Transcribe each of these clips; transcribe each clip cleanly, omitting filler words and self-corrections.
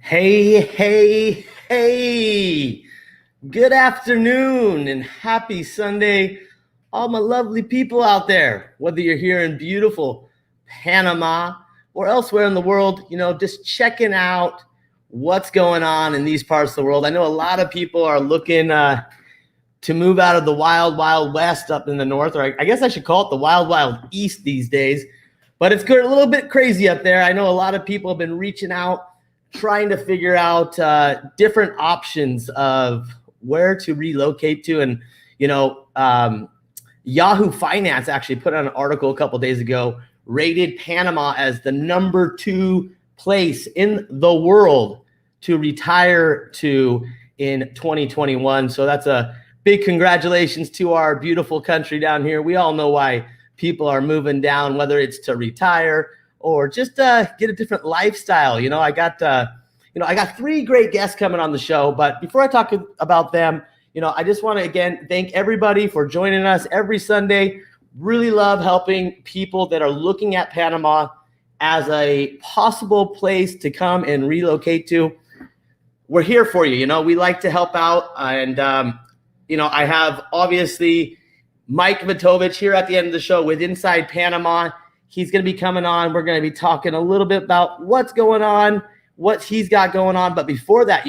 Hey, hey, hey. Good afternoon and happy Sunday, all my lovely people out there. Whether you're here in beautiful Panama or elsewhere in the world, just checking out what's going on in these parts of the world. I know a lot of people are looking to move out of the wild, wild west up in the north, or I guess I should call it the wild, wild east these days. But it's good, a little bit crazy up there. I know a lot of people have been reaching out, trying to figure out different options of where to relocate to. And, Yahoo Finance actually put out an article a couple days ago, rated Panama as the number 2 place in the world to retire to in 2021. So that's a big congratulations to our beautiful country down here. We all know why people are moving down, whether it's to retire or just get a different lifestyle. I got 3 great guests coming on the show, but before I talk about them, I just want to again thank everybody for joining us every Sunday. Really love helping people that are looking at Panama as a possible place to come and relocate to. We're here for you. We like to help out, and I have obviously Mike Vuytowecz here at the end of the show with Inside Panama. He's going to be coming on. We're going to be talking a little bit about what's going on, what he's got going on. But before that,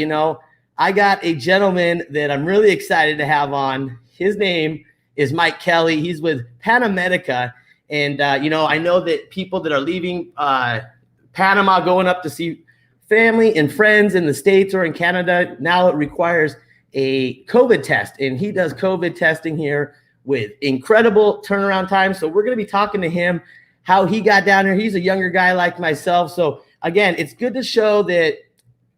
I got a gentleman that I'm really excited to have on. His name is Mike Kelly. He's with Panamedica. And, I know that people that are leaving Panama, going up to see family and friends in the States or in Canada, now it requires a COVID test. And he does COVID testing here with incredible turnaround time. So we're going to be talking to him, how he got down here. He's a younger guy like myself. So again, it's good to show that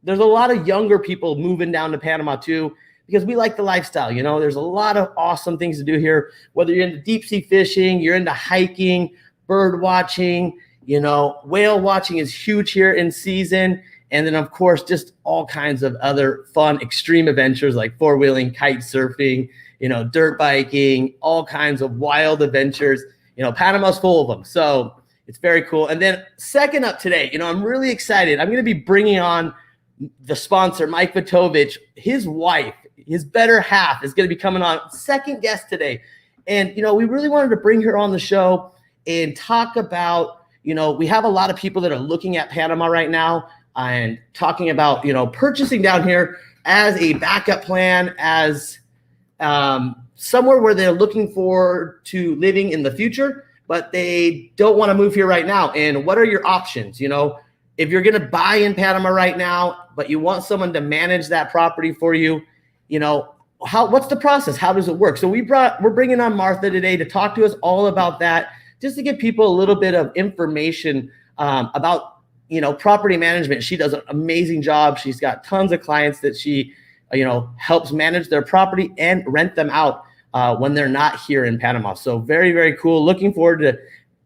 there's a lot of younger people moving down to Panama too, because we like the lifestyle. There's a lot of awesome things to do here, whether you're into deep sea fishing, you're into hiking, bird watching, whale watching is huge here in season. And then, of course, just all kinds of other fun, extreme adventures like 4-wheeling, kite surfing, dirt biking, all kinds of wild adventures. Panama's full of them. So it's very cool. And then second up today, I'm really excited. I'm going to be bringing on the sponsor, Mike Vuytowecz. His wife, his better half, is going to be coming on, second guest today. And, we really wanted to bring her on the show and talk about, we have a lot of people that are looking at Panama right now and talking about, purchasing down here as a backup plan, as somewhere where they're looking forward to living in the future, but they don't want to move here right now. And what are your options? If you're going to buy in Panama right now, but you want someone to manage that property for you, what's the process? How does it work? So we're bringing on Martha today to talk to us all about that, just to give people a little bit of information about, property management. She does an amazing job. She's got tons of clients that she, helps manage their property and rent them out when they're not here in Panama. So very, very cool. Looking forward to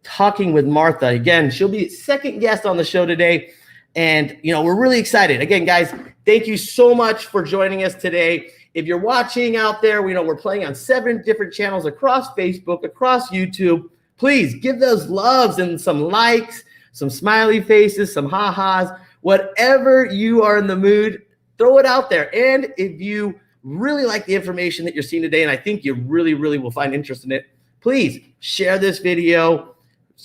talking with Martha. Again, she'll be second guest on the show today. And, we're really excited. Again, guys, thank you so much for joining us today. If you're watching out there, we're playing on 7 different channels across Facebook, across YouTube. Please give those loves and some likes, some smiley faces, some ha-has, whatever you are in the mood, throw it out there. And if you really like the information that you're seeing today, and I think you really, really will find interest in it, please share this video.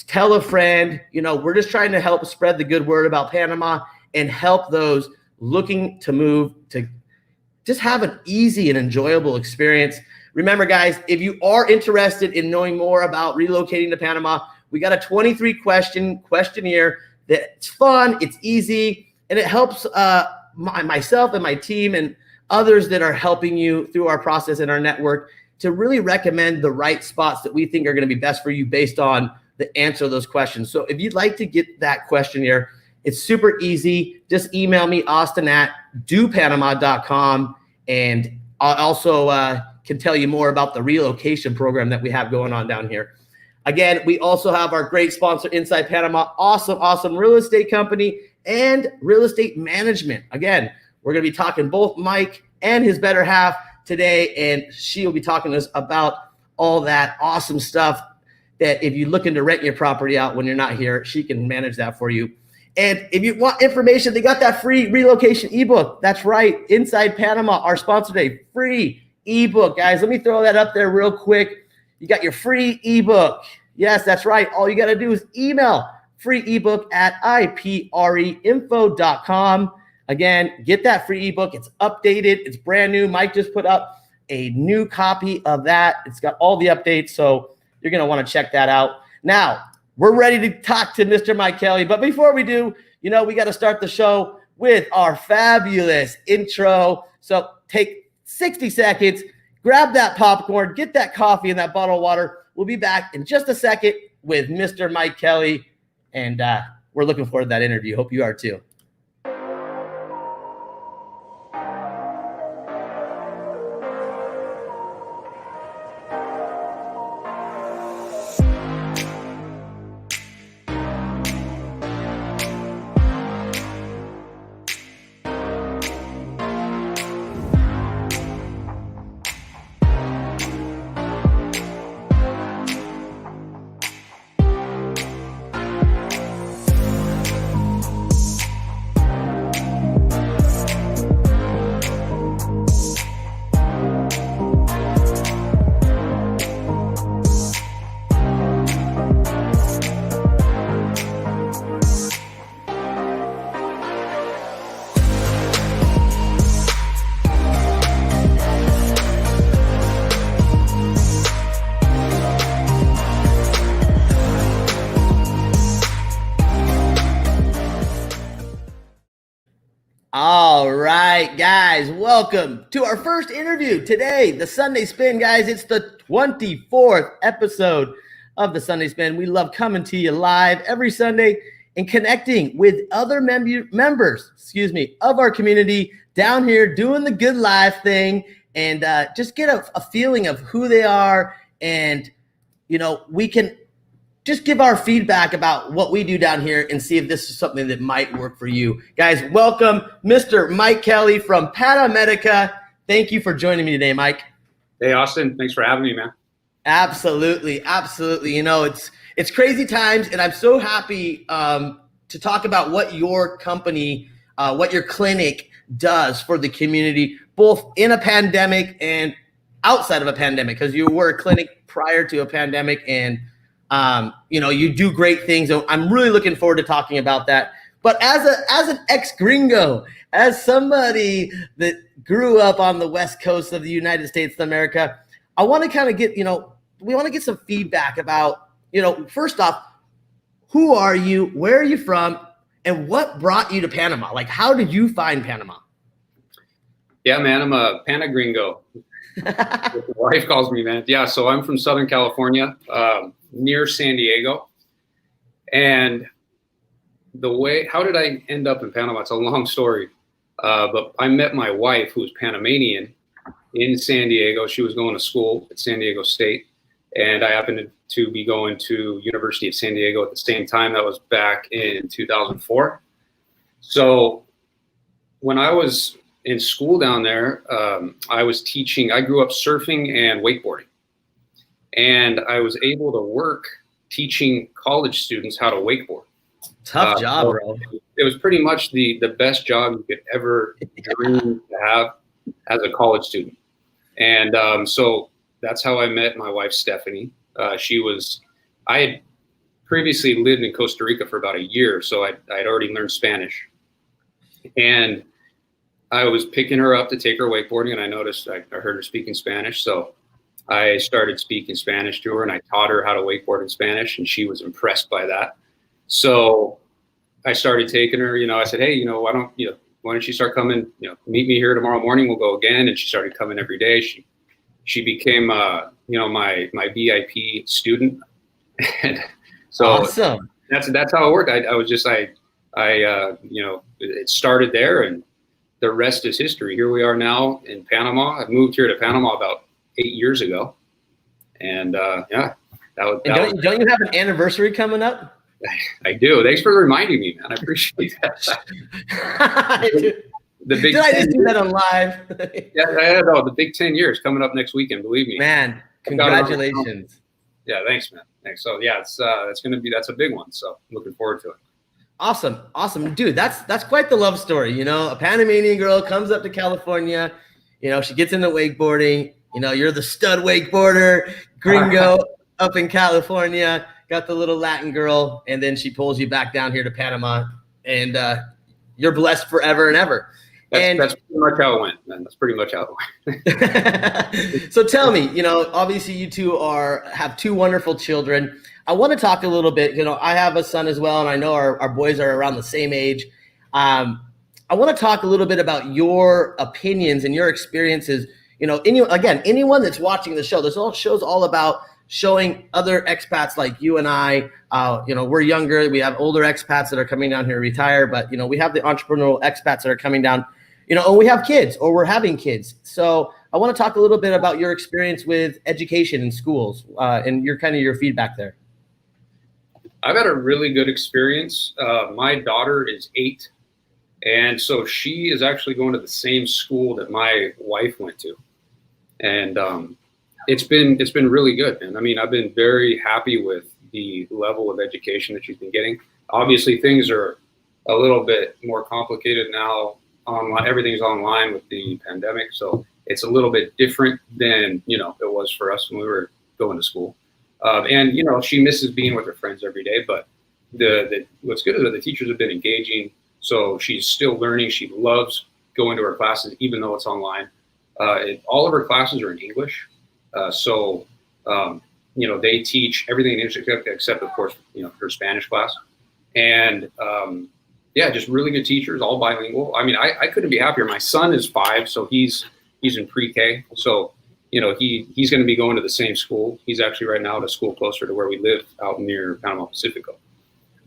Tell a friend. We're just trying to help spread the good word about Panama and help those looking to move to just have an easy and enjoyable experience. Remember, guys, if you are interested in knowing more about relocating to Panama, we got a 23-question questionnaire that's fun, it's easy, and it helps myself and my team and others that are helping you through our process and our network to really recommend the right spots that we think are going to be best for you based on the answer to those questions. So if you'd like to get that questionnaire, it's super easy. Just email me, austin@dopanama.com, and I'll also can tell you more about the relocation program that we have going on down here. Again, we also have our great sponsor, Inside Panama, awesome real estate company and real estate management. Again, we're going to be talking both Mike and his better half today, and she will be talking to us about all that awesome stuff that if you're looking to rent your property out when you're not here, she can manage that for you. And if you want information, they got that free relocation ebook. That's right. Inside Panama, our sponsor today, free ebook, guys. Let me throw that up there real quick. You got your free ebook. Yes, that's right. All you got to do is email free ebook at ipreinfo.com. Again, get that free ebook. It's updated. It's brand new. Mike just put up a new copy of that. It's got all the updates, so you're going to want to check that out. Now, we're ready to talk to Mr. Mike Kelly. But before we do, we got to start the show with our fabulous intro. So take 60 seconds, grab that popcorn, get that coffee and that bottle of water. We'll be back in just a second with Mr. Mike Kelly. And we're looking forward to that interview. Hope you are too. All right, guys, welcome to our first interview today, the Sunday Spin, guys. It's the 24th episode of the Sunday Spin. We love coming to you live every Sunday and connecting with other members of our community down here doing the good life thing and just get a feeling of who they are. And, we can just give our feedback about what we do down here and see if this is something that might work for you. Guys, welcome Mr. Mike Kelly from Panama. Thank you for joining me today, Mike. Hey, Austin. Thanks for having me, man. Absolutely. Absolutely. It's crazy times, and I'm so happy to talk about what your company, what your clinic does for the community, both in a pandemic and outside of a pandemic, because you were a clinic prior to a pandemic, and you do great things. So I'm really looking forward to talking about that. But as an ex-gringo, as somebody that grew up on the West Coast of the United States of America, I want to kind of get, we want to get some feedback about, first off, who are you, where are you from, and what brought you to Panama? Like, how did you find Panama? Yeah, man, I'm a Pana-gringo. My wife calls me, man. Yeah, so I'm from Southern California, near San Diego. And how did I end up in Panama? It's a long story. But I met my wife, who's Panamanian, in San Diego. She was going to school at San Diego State. And I happened to be going to University of San Diego at the same time. That was back in 2004. So when I was in school down there, I was teaching. I grew up surfing and wakeboarding. And I was able to work teaching college students how to wakeboard. Tough job, so bro. It was pretty much the best job you could ever dream to have as a college student. And so that's how I met my wife, Stephanie. I had previously lived in Costa Rica for about a year, so I'd already learned Spanish. And I was picking her up to take her wakeboarding, and I noticed I heard her speaking Spanish. So I started speaking Spanish to her, and I taught her how to wakeboard in Spanish, and she was impressed by that. So I started taking her, I said, hey, why don't you start coming, meet me here tomorrow morning, we'll go again. And she started coming every day. She became, my VIP student. And so awesome. That's how it worked. It started there, and the rest is history. Here we are now in Panama. I moved here to Panama about 8 years ago. And don't you have an anniversary coming up? I do. Thanks for reminding me, man. I appreciate that. Did I just do that on live? Yeah, the big 10 years coming up next weekend. Believe me, man. Congratulations. Yeah, thanks, man. Thanks. So yeah, that's a big one. So I'm looking forward to it. Awesome, dude. That's quite the love story. You know, a Panamanian girl comes up to California. You know, she gets into wakeboarding. You know, you're the stud wakeboarder, gringo up in California. Got the little Latin girl, and then she pulls you back down here to Panama, and you're blessed forever and ever. That's pretty much how it went, man. That's pretty much how it went. So tell me, you know, obviously you two have two wonderful children. I want to talk a little bit, you know, I have a son as well, and I know our boys are around the same age. I want to talk a little bit about your opinions and your experiences. You know, anyone that's watching the show, this whole show's all about showing other expats like you and I. You know, we're younger. We have older expats that are coming down here to retire, but, you know, we have the entrepreneurial expats that are coming down, you know, and we have kids or we're having kids. So I want to talk a little bit about your experience with education in schools and your feedback there. I've had a really good experience. My daughter is 8, and so she is actually going to the same school that my wife went to, and it's been really good, man. I mean, I've been very happy with the level of education that she's been getting. Obviously, things are a little bit more complicated now. Online, everything's online with the pandemic, so it's a little bit different than, you know, it was for us when we were going to school. And, you know, she misses being with her friends every day, but what's good is that the teachers have been engaging. So she's still learning. She loves going to her classes, even though it's online. All of her classes are in English. So, you know, they teach everything in English except, of course, you know, her Spanish class. And, yeah, just really good teachers, all bilingual. I mean, I couldn't be happier. My son is 5, so he's in pre-K. So, you know, he's going to be going to the same school. He's actually right now at a school closer to where we live out near Panama Pacifico.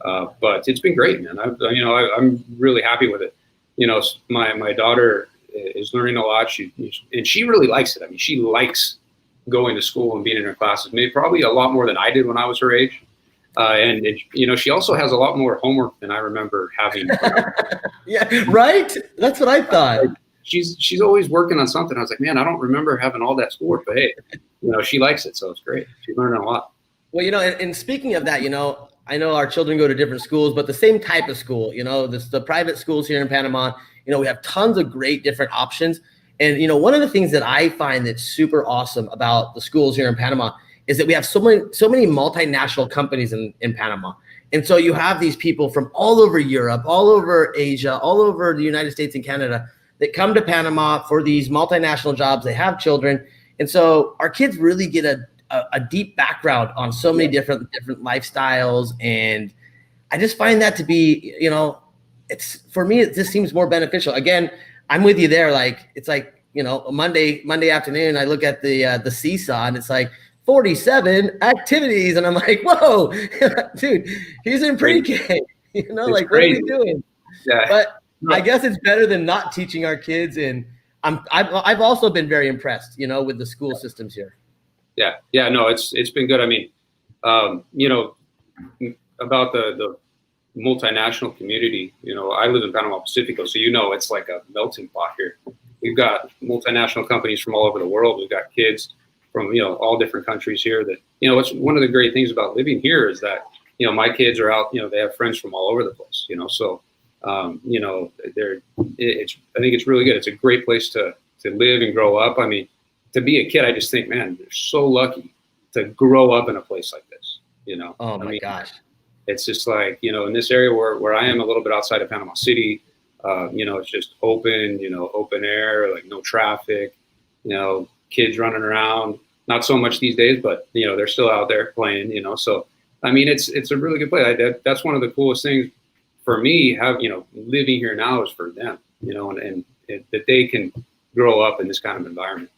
But it's been great, man. I'm really happy with it. You know, my daughter is learning a lot. She really likes it. I mean, she likes going to school and being in her classes. Maybe probably a lot more than I did when I was her age. And you know, she also has a lot more homework than I remember having. Yeah, right. That's what I thought. She's always working on something. I was like, man, I don't remember having all that schoolwork, but hey, you know, she likes it, so it's great. She's learning a lot. Well, you know, and speaking of that, you know, I know our children go to different schools, but the same type of school, you know, the private schools here in Panama, you know, we have tons of great different options. And, you know, one of the things that I find that's super awesome about the schools here in Panama is that we have so many multinational companies in Panama. And so you have these people from all over Europe, all over Asia, all over the United States and Canada that come to Panama for these multinational jobs. They have children. And so our kids really get a deep background on so many different lifestyles. And I just find that to be, you know, for me, it just seems more beneficial. Again, I'm with you there. Like, it's like, you know, Monday afternoon, I look at the seesaw and it's like 47 activities. And I'm like, whoa, dude, he's in pre-K, you know, it's like, crazy. What are we doing? Yeah. But I guess it's better than not teaching our kids. And I've also been very impressed, you know, with the school systems here. Yeah. No, it's been good. I mean, you know, about the multinational community, you know, I live in Panama Pacifico, so, you know, it's like a melting pot here. We've got multinational companies from all over the world. We've got kids from, you know, all different countries here that, you know, it's one of the great things about living here is that, you know, my kids are out, you know, they have friends from all over the place, you know, so, you know, I think it's really good. It's a great place to live and grow up. I mean, to be a kid, I just think, man, they're so lucky to grow up in a place like this, you know. Oh my gosh. It's just like, you know, in this area where I am a little bit outside of Panama City, you know, it's just open, you know, open air, like no traffic, you know, kids running around, not so much these days, but, you know, they're still out there playing, you know. So, I mean, it's a really good place. That's one of the coolest things for me, you know, living here now is for them, you know, and that they can grow up in this kind of environment.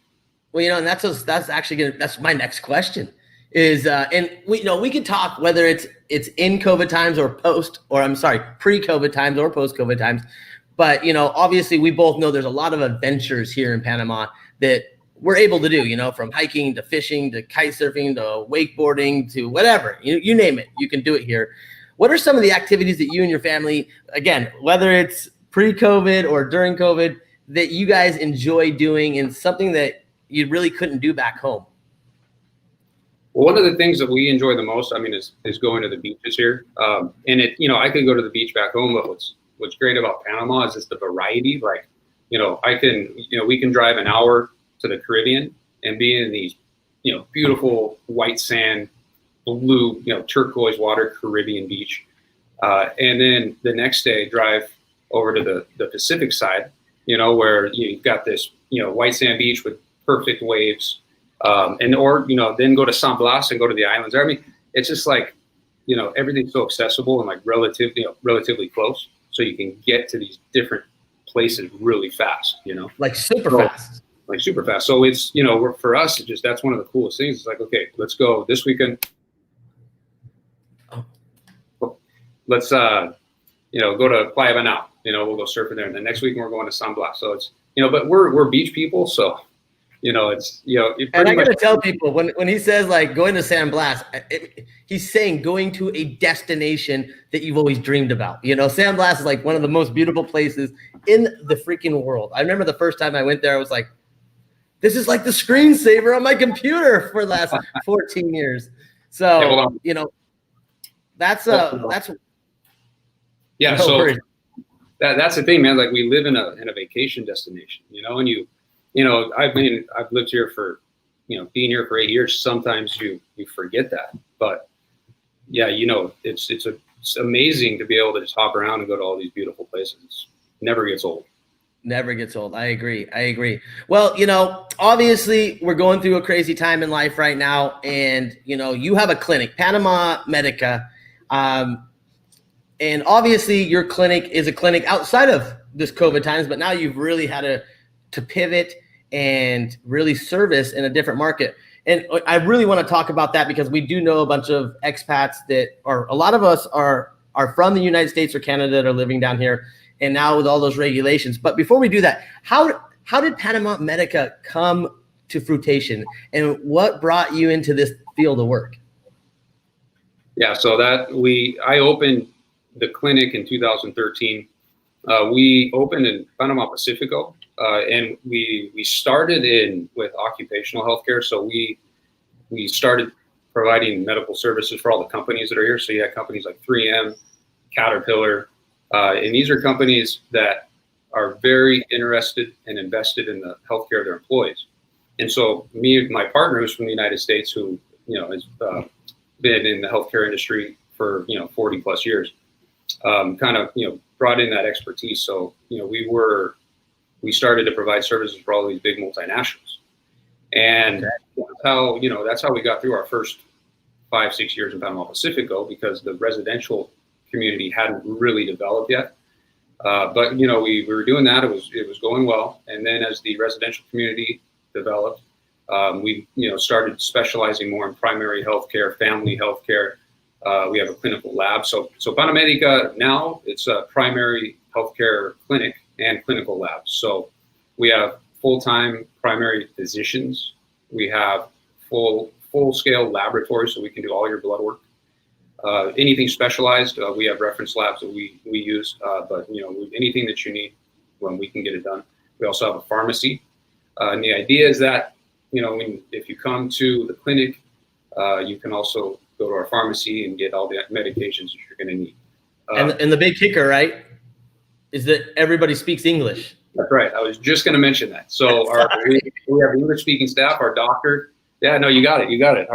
Well, you know, and that's my next question is, and we could talk whether it's in COVID times or pre-COVID times or post-COVID times. But, you know, obviously we both know there's a lot of adventures here in Panama that we're able to do, you know, from hiking to fishing to kite surfing to wakeboarding to whatever, you name it, you can do it here. What are some of the activities that you and your family, again, whether it's pre-COVID or during COVID, that you guys enjoy doing and something that you really couldn't do back home? Well, one of the things that we enjoy the most, I mean, is going to the beaches here. And it, I could go to the beach back home, but what's great about Panama is just the variety. Like, we can drive an hour to the Caribbean and be in these, beautiful white sand, blue, turquoise water Caribbean beach. And then the next day drive over to the Pacific side, where you've got this, white sand beach with perfect waves. Then go to San Blas and go to the islands. I mean, it's just like, everything's so accessible and like relatively close. So you can get to these different places really fast, like super fast. Like super fast. So it's, for us, it's just, that's one of the coolest things. It's like, okay, let's go this weekend. Let's, go to Playa Banal, we'll go surfing there. And the next week we're going to San Blas. So it's, but we're beach people. So, it's, and I got to tell people when he says like going to San Blas, he's saying going to a destination that you've always dreamed about. San Blas is like one of the most beautiful places in the freaking world. I remember the first time I went there, I was like, this is like the screensaver on my computer for the last 14 years. So, that's yeah. No So worries. that's the thing, man. Like we live in a vacation destination, and I've lived here for, being here for 8 years. Sometimes you forget that, but yeah, it's amazing to be able to just hop around and go to all these beautiful places. It never gets old. Never gets old. I agree. Well, obviously we're going through a crazy time in life right now. And, you have a clinic, Panama Medica. And obviously your clinic is a clinic outside of this COVID times, but now you've really had to pivot and really service in a different market. And I really want to talk about that because we do know a bunch of expats that are, a lot of us are from the United States or Canada that are living down here. And now with all those regulations. But before we do that, how did Panama Medica come to fruition, and what brought you into this field of work? Yeah, so I opened the clinic in 2013. We opened in Panama Pacifico, and we started with occupational healthcare. So we started providing medical services for all the companies that are here. So you had companies like 3M, Caterpillar. And these are companies that are very interested and invested in the healthcare of their employees. And so my partner, who's from the United States, who, has been in the healthcare industry for, 40 plus years, brought in that expertise. So, we started to provide services for all these big multinationals. And that's how we got through our first 5-6 years in Panama Pacifico, because the residential community hadn't really developed yet. But we were doing that. It was going well. And then as the residential community developed, we started specializing more in primary healthcare, family healthcare. We have a clinical lab. So Panamedica now, it's a primary healthcare clinic and clinical lab. So we have full-time primary physicians. We have full-scale laboratories, so we can do all your blood work. Anything specialized, we have reference labs that we use, but anything that you need, when we can get it done. We also have a pharmacy, and the idea is that if you come to the clinic, you can also go to our pharmacy and get all the medications that you're going to need. And the big kicker, right, is that everybody speaks English. That's right. I was just going to mention that. So we have English-speaking staff. Our doctor, yeah, no, you got it.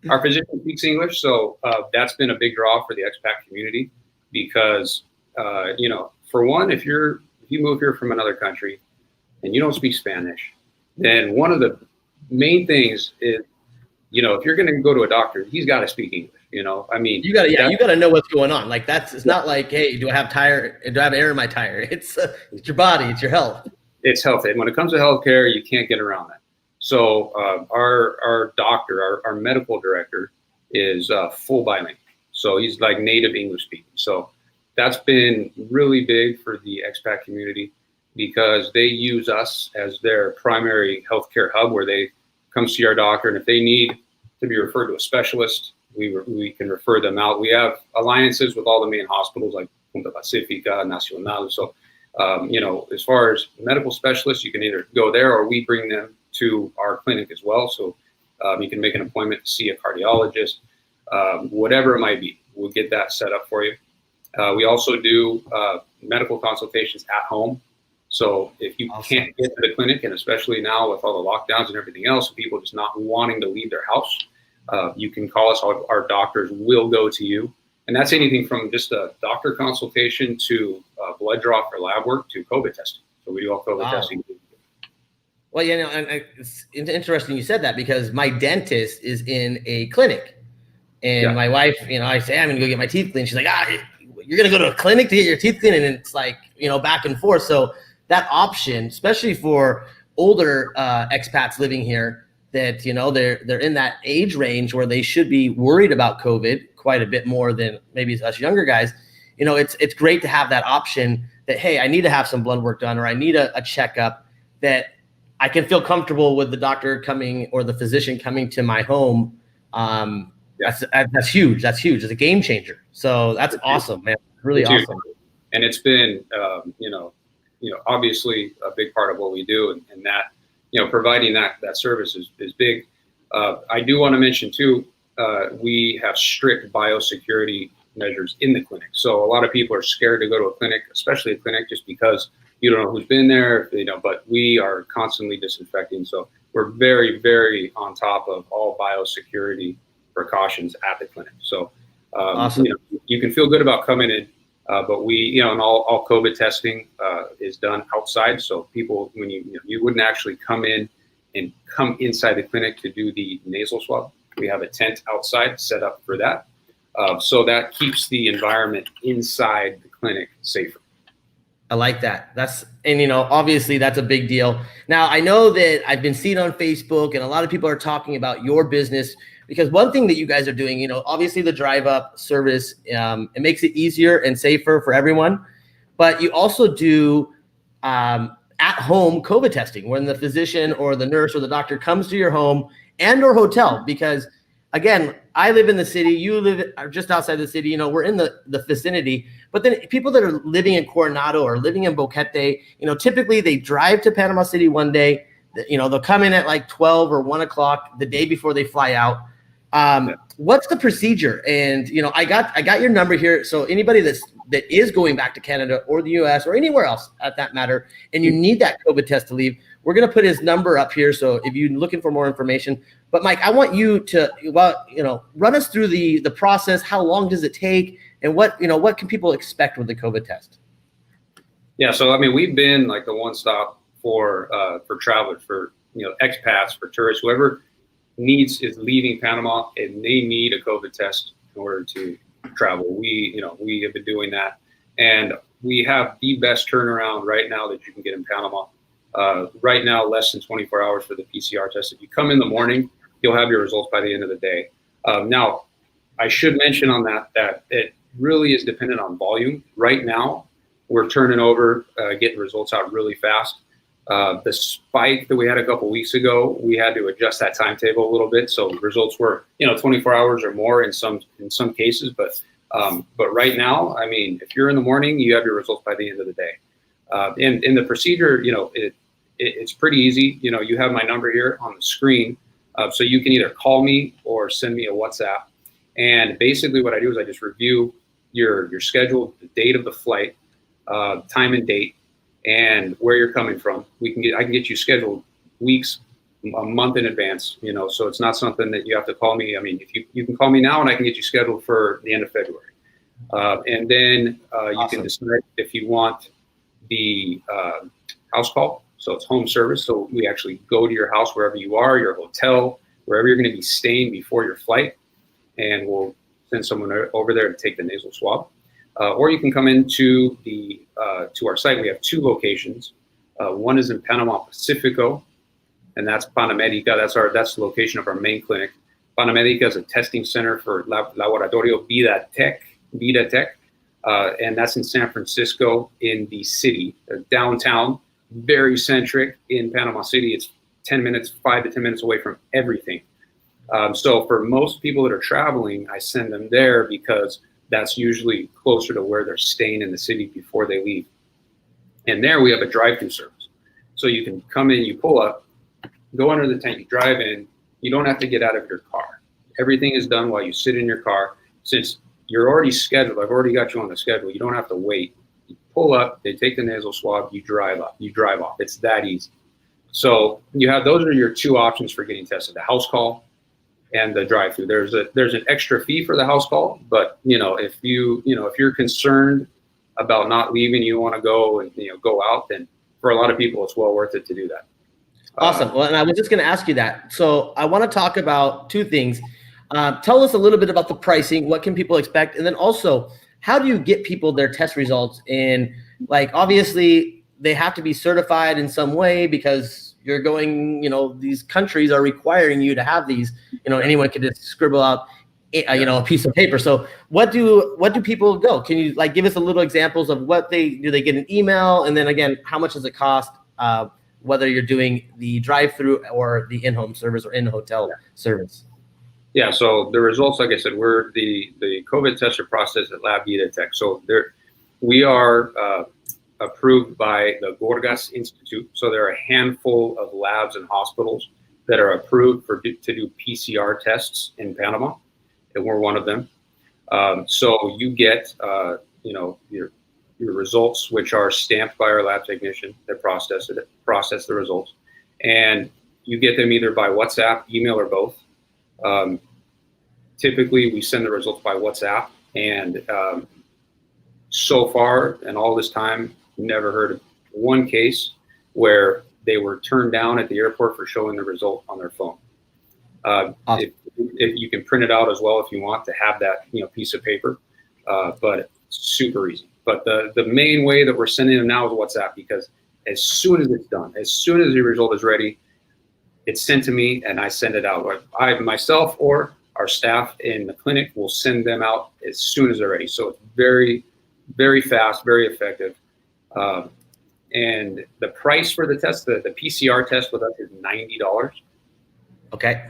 Our physician speaks English, so that's been a big draw for the expat community because, for one, if you move here from another country and you don't speak Spanish, then one of the main things is, if you're going to go to a doctor, he's got to speak English. I mean, you got to know what's going on. Like it's not like, hey, do I have air in my tire? It's your body, it's your health. It's health. And when it comes to healthcare, you can't get around that. So our doctor, our medical director, is full bilingual. So he's like native English speaking. So that's been really big for the expat community because they use us as their primary healthcare hub where they come see our doctor. And if they need to be referred to a specialist, we can refer them out. We have alliances with all the main hospitals like Punta Pacifica, Nacional. So, as far as medical specialists, you can either go there or we bring them to our clinic as well. So You can make an appointment to see a cardiologist, whatever it might be. We'll get that set up for you. We also do medical consultations at home. So if you can't get to the clinic, and especially now with all the lockdowns and everything else, people just not wanting to leave their house, you can call us. Our doctors will go to you. And that's anything from just a doctor consultation to blood draw for lab work to COVID testing. So we do all COVID testing. Well, you know, and it's interesting you said that, because my dentist is in a clinic. And my wife, you know, I say, I'm going to go get my teeth cleaned. She's like, you're going to go to a clinic to get your teeth cleaned? And it's like, you know, back and forth. So that option, especially for older expats living here, that, you know, they're in that age range where they should be worried about COVID quite a bit more than maybe us younger guys. You know, it's great to have that option that, hey, I need to have some blood work done, or I need a checkup, that I can feel comfortable with the doctor coming or the physician coming to my home. That's huge. That's huge. It's a game changer. So that's awesome, man. Really awesome. And it's been, you know, obviously a big part of what we do, and that, you know, providing that service is big. I do want to mention too, we have strict biosecurity measures in the clinic. So a lot of people are scared to go to a clinic, especially a clinic, just because you don't know who's been there, you know, but we are constantly disinfecting. So we're very, very on top of all biosecurity precautions at the clinic. So, awesome. You know, you can feel good about coming in, but we, you know, and all COVID testing is done outside. So people, when you wouldn't actually come in and come inside the clinic to do the nasal swab. We have a tent outside set up for that. So that keeps the environment inside the clinic safer. I like that. And you know, obviously that's a big deal. Now, I know that I've been seeing on Facebook, and a lot of people are talking about your business, because one thing that you guys are doing, you know, obviously the drive up service, it makes it easier and safer for everyone, but you also do at home COVID testing, when the physician or the nurse or the doctor comes to your home and or hotel, because again, I live in the city, you live just outside the city, you know, we're in the vicinity, but then people that are living in Coronado or living in Boquete, you know, typically they drive to Panama City one day, you know, they'll come in at like 12 or 1 o'clock the day before they fly out. What's the procedure? And, you know, I got your number here. So anybody that is going back to Canada or the US or anywhere else at that matter, and you need that COVID test to leave, we're going to put his number up here. So if you're looking for more information, but Mike, I want you to, well, you know, run us through the process. How long does it take, and what can people expect with the COVID test? Yeah. So, I mean, we've been like the one stop for travelers, for, you know, expats, for tourists, whoever is leaving Panama and they need a COVID test in order to travel. We have been doing that, and we have the best turnaround right now that you can get in Panama. Right now, less than 24 hours for the PCR test. If you come in the morning, you'll have your results by the end of the day. Now, I should mention on that it really is dependent on volume. Right now, we're turning over, getting results out really fast. The spike that we had a couple weeks ago, we had to adjust that timetable a little bit. So results were, 24 hours or more in some cases. But right now, I mean, if you're in the morning, you have your results by the end of the day. And the procedure, it's pretty easy. You have my number here on the screen. So you can either call me or send me a WhatsApp. And basically what I do is I just review your schedule, the date of the flight, time and date, and where you're coming from. I can get you scheduled weeks, a month in advance, so it's not something that you have to call me. I mean, if you can call me now and I can get you scheduled for the end of February. And then you can decide if you want the house call. So it's home service. So we actually go to your house, wherever you are, your hotel, wherever you're going to be staying before your flight. And we'll send someone over there to take the nasal swab. Or you can come into to our site. We have two locations. One is in Panama Pacifico, and that's Panamérica. That's the location of our main clinic. Panamérica is a testing center for Laboratorio Vida Tech, and that's in San Francisco in the city, downtown, very centric in Panama City. It's 5 to 10 minutes away from everything. So for most people that are traveling, I send them there because that's usually closer to where they're staying in the city before they leave. And there we have a drive-through service. So you can come in, you pull up, go under the tent, you drive in, You don't have to get out of your car. Everything is done while you sit in your car. Since you're already scheduled, I've already got you on the schedule. You don't have to wait. You pull up, they take the nasal swab, you drive up, you drive off. It's that easy. So those are your two options for getting tested: the house call and the drive-through. There's an extra fee for the house call, but if you're concerned about not leaving, you want to go and go out, then for a lot of people it's well worth it to do that. Awesome. Well, and I was just going to ask you that. So I want to talk about two things. Tell us a little bit about the pricing. What can people expect? And then also, how do you get people their test results? And like, obviously they have to be certified in some way because you're going, these countries are requiring you to have these, anyone can just scribble out, a piece of paper. So what do people go? Can you give us a little examples of what do they get an email? And then again, how much does it cost? Whether you're doing the drive-through or the in-home service or in-hotel service. Yeah, so the results, like I said, we're the COVID tester process at Lab Vuytowecz. So we are approved by the Gorgas Institute. So there are a handful of labs and hospitals that are approved to do PCR tests in Panama, and we're one of them. So you get your results, which are stamped by our lab technician that process the results, and you get them either by WhatsApp, email, or both. Typically, we send the results by WhatsApp, and so far, in all this time, never heard of one case where they were turned down at the airport for showing the result on their phone. Awesome. If you can print it out as well if you want to have that piece of paper, but super easy. But the main way that we're sending them now is WhatsApp, because as soon as it's done, as soon as the result is ready, it's sent to me and I send it out. I myself or our staff in the clinic will send them out as soon as they're ready. So it's very, very fast, very effective. And the price for the test, the PCR test with us is $90. Okay.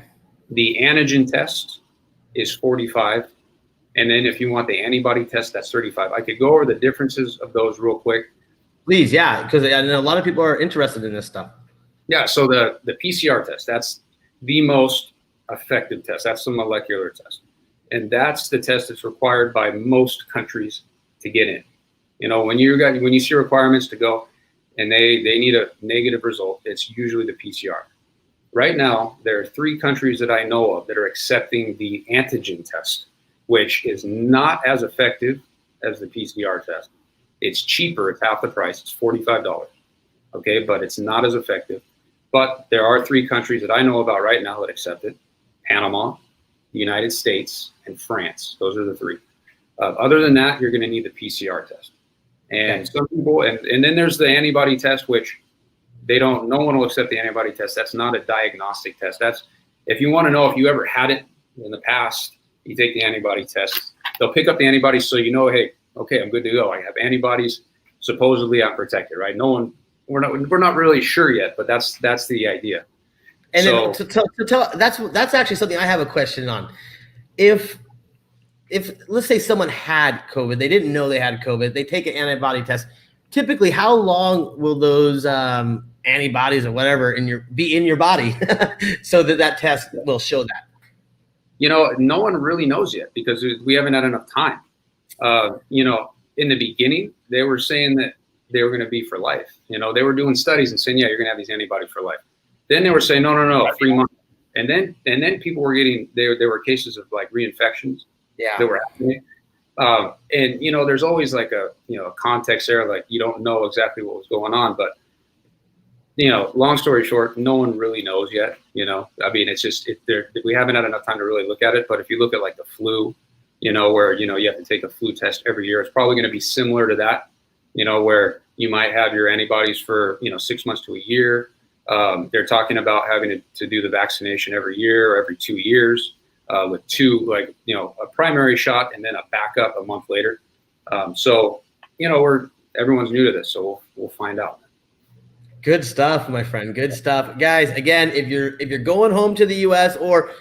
The antigen test is $45. And then if you want the antibody test, that's $35. I could go over the differences of those real quick. Please, yeah, because I know a lot of people are interested in this stuff. Yeah, so the PCR test, that's the most effective test. That's the molecular test. And that's the test that's required by most countries to get in. When you see requirements to go and they need a negative result, it's usually the PCR. Right now, there are 3 countries that I know of that are accepting the antigen test, which is not as effective as the PCR test. It's cheaper, it's half the price, it's $45. Okay, but it's not as effective. But there are 3 countries that I know about right now that accept it: Panama, the United States, and France. Those are the 3. Other than that, you're going to need the PCR test. And some people, and then there's the antibody test, which no one will accept the antibody test. That's not a diagnostic test. That's, if you want to know if you ever had it in the past, you take the antibody test. They'll pick up the antibodies so hey, okay, I'm good to go. I have antibodies. Supposedly I'm protected, right? We're not really sure yet, but that's the idea. And so, then to tell, that's actually something I have a question on. If let's say someone had COVID, they didn't know they had COVID, they take an antibody test. Typically, how long will those antibodies or whatever be in your body so that test will show that? No one really knows yet because we haven't had enough time. In the beginning, they were saying that they were going to be for life. They were doing studies and saying, yeah, you're going to have these antibodies for life. Then they were saying, no, 3 months. And then people were getting, there were cases of reinfections. Yeah. That were happening. And there's always a context there, you don't know exactly what was going on, but long story short, no one really knows yet. It's just we haven't had enough time to really look at it. But if you look at the flu, where you have to take a flu test every year, it's probably going to be similar to that. Where you might have your antibodies for 6 months to a year. They're talking about having to do the vaccination every year or every 2 years. With 2, a primary shot and then a backup a month later. So everyone's new to this, so we'll find out. Good stuff, my friend. Good stuff, guys. Again, if you're going home to the U.S. or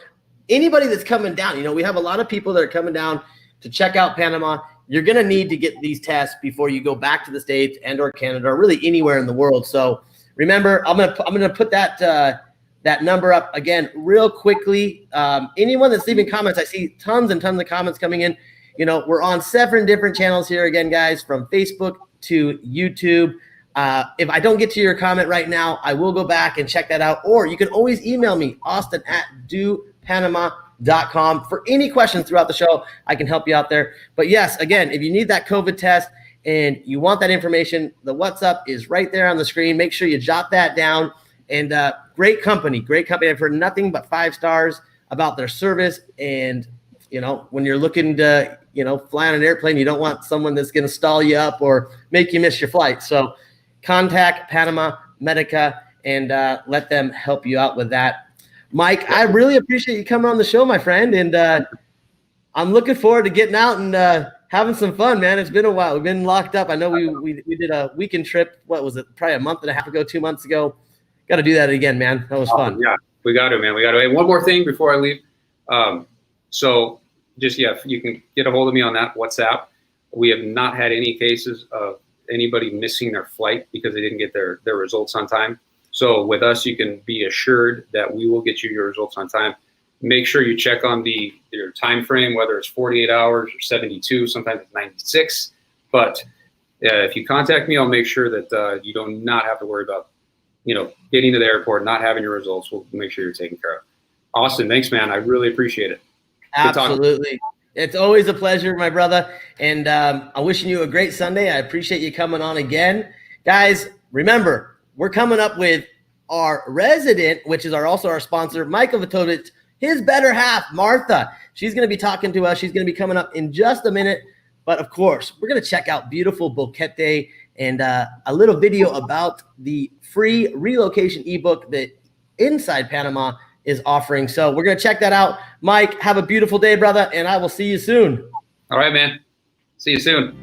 anybody that's coming down, we have a lot of people that are coming down to check out Panama. You're going to need to get these tests before you go back to the States and or Canada or really anywhere in the world. So remember, I'm gonna put that that number up again real quickly. Anyone that's leaving comments, I see tons and tons of comments coming in. You know, we're on 7 different channels here again, guys, from Facebook to YouTube. If I don't get to your comment right now, I will go back and check that out. Or you can always email me, austin@dopanama.com, for any questions throughout the show. I can help you out there. But yes, again, if you need that COVID test and you want that information, the WhatsApp is right there on the screen. Make sure you jot that down. And great company. I've heard nothing but 5 stars about their service. And, you know, when you're looking to, you know, fly on an airplane, you don't want someone that's going to stall you up or make you miss your flight. So contact Panama Medica and let them help you out with that. Mike, I really appreciate you coming on the show, my friend. And I'm looking forward to getting out and having some fun, man. It's been a while. We've been locked up. I know we did a weekend trip. What was it? Probably a month and a half ago, 2 months ago. Got to do that again, man. That was fun. Yeah, we got to, man. We got to. And one more thing before I leave. So just, yeah, you can get a hold of me on that WhatsApp. We have not had any cases of anybody missing their flight because they didn't get their results on time. So with us, you can be assured that we will get you your results on time. Make sure you check on your time frame, whether it's 48 hours or 72, sometimes it's 96. But if you contact me, I'll make sure that you do not have to worry about, you know, getting to the airport, not having your results. We'll make sure you're taken care of. Austin, thanks, man. I really appreciate it. Absolutely. It's always a pleasure, my brother. And I'm wishing you a great Sunday. I appreciate you coming on again. Guys, remember, we're coming up with our resident, which is also our sponsor, Michael Vuytowecz, his better half, Martha. She's going to be talking to us. She's going to be coming up in just a minute. But, of course, we're going to check out beautiful Boquete and a little video about the free relocation ebook that Inside Panama is offering. So we're going to check that out. Mike, have a beautiful day, brother, and I will see you soon. All right, man. See you soon.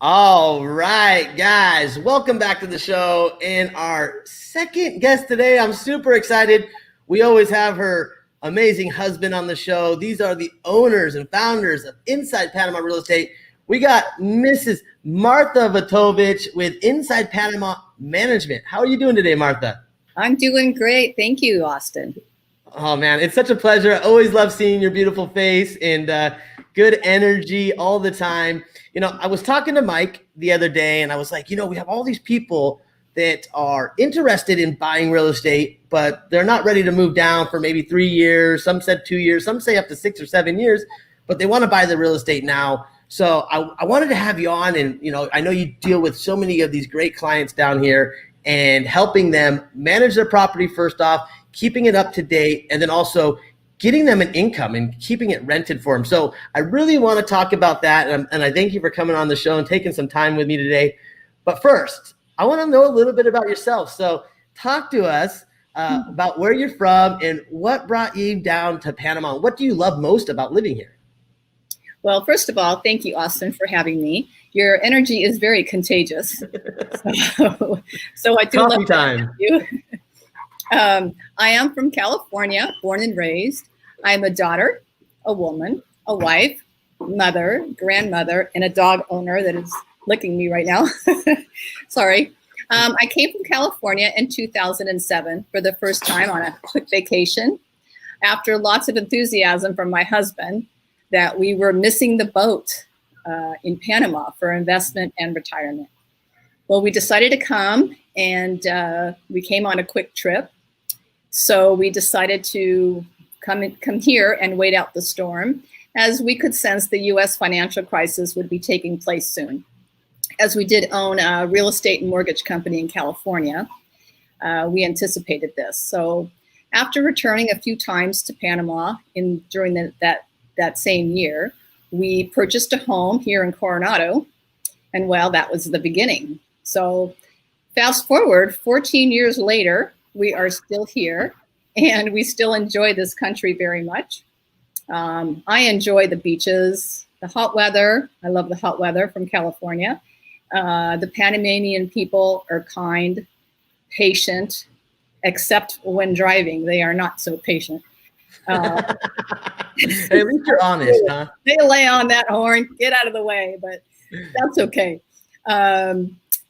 All right, guys, welcome back to the show. And our second guest today, I'm super excited. We always have her amazing husband on the show. These are the owners and founders of Inside Panama Real Estate. We got Mrs. Martha Vuytowecz with Inside Panama Management. How are you doing today, Martha? I'm doing great. Thank you, Austin. Oh, man, it's such a pleasure. I always love seeing your beautiful face and good energy all the time. You know, I was talking to Mike the other day and I was like, you know, we have all these people that are interested in buying real estate, but they're not ready to move down for maybe 3 years. Some said 2 years, some say up to 6 or 7 years, but they want to buy the real estate now. So I wanted to have you on, and, you know, I know you deal with so many of these great clients down here and helping them manage their property first off, keeping it up to date, and then also getting them an income and keeping it rented for them. So I really want to talk about that. And I thank you for coming on the show and taking some time with me today. But first, I want to know a little bit about yourself. So talk to us about where you're from and what brought you down to Panama. What do you love most about living here? Well, first of all, thank you, Austin, for having me. Your energy is very contagious. So I do Coffee love time. you. I am from California, born and raised. I'm a daughter, a woman, a wife, mother, grandmother, and a dog owner that is licking me right now. Sorry. I came from California in 2007 for the first time on a quick vacation after lots of enthusiasm from my husband that we were missing the boat in Panama for investment and retirement. Well, we decided to come, and we came on a quick trip. So we decided to come here and wait out the storm, as we could sense the U.S. financial crisis would be taking place soon. As we did own a real estate and mortgage company in California, we anticipated this. So after returning a few times to Panama during that same year, we purchased a home here in Coronado, and well, that was the beginning. So fast forward 14 years later, we are still here, and we still enjoy this country very much. I enjoy the beaches, the hot weather. I love the hot weather from California. The Panamanian people are kind, patient, except when driving. They are not so patient. At least you're honest, huh? They lay on that horn, get out of the way, but that's okay.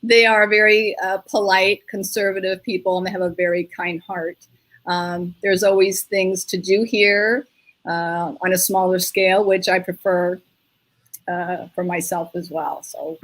They are very polite, conservative people, and they have a very kind heart. There's always things to do here on a smaller scale, which I prefer for myself as well. So.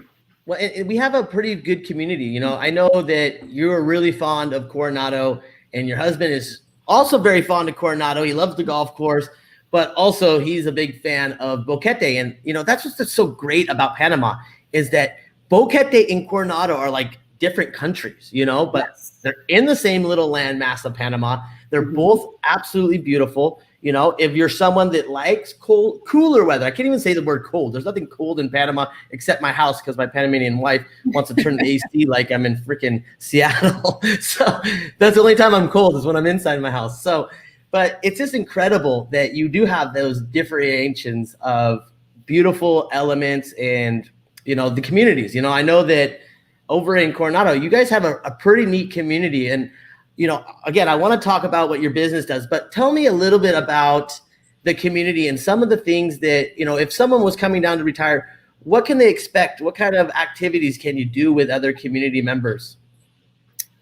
Well, and we have a pretty good community. You know, I know that you're really fond of Coronado, and your husband is also very fond of Coronado. He loves the golf course, but also he's a big fan of Boquete. And, you know, that's what's so great about Panama is that Boquete and Coronado are like different countries, you know, but yes, they're in the same little landmass of Panama. They're both absolutely beautiful. You know, if you're someone that likes cooler weather, I can't even say the word cold. There's nothing cold in Panama except my house because my Panamanian wife wants to turn the AC like I'm in freaking Seattle. So that's the only time I'm cold is when I'm inside my house. So, but it's just incredible that you do have those differentiations of beautiful elements and, you know, the communities. You know, I know that over in Coronado, you guys have a pretty neat community. And you know, again, I want to talk about what your business does, but tell me a little bit about the community and some of the things that, you know, if someone was coming down to retire, what can they expect? What kind of activities can you do with other community members?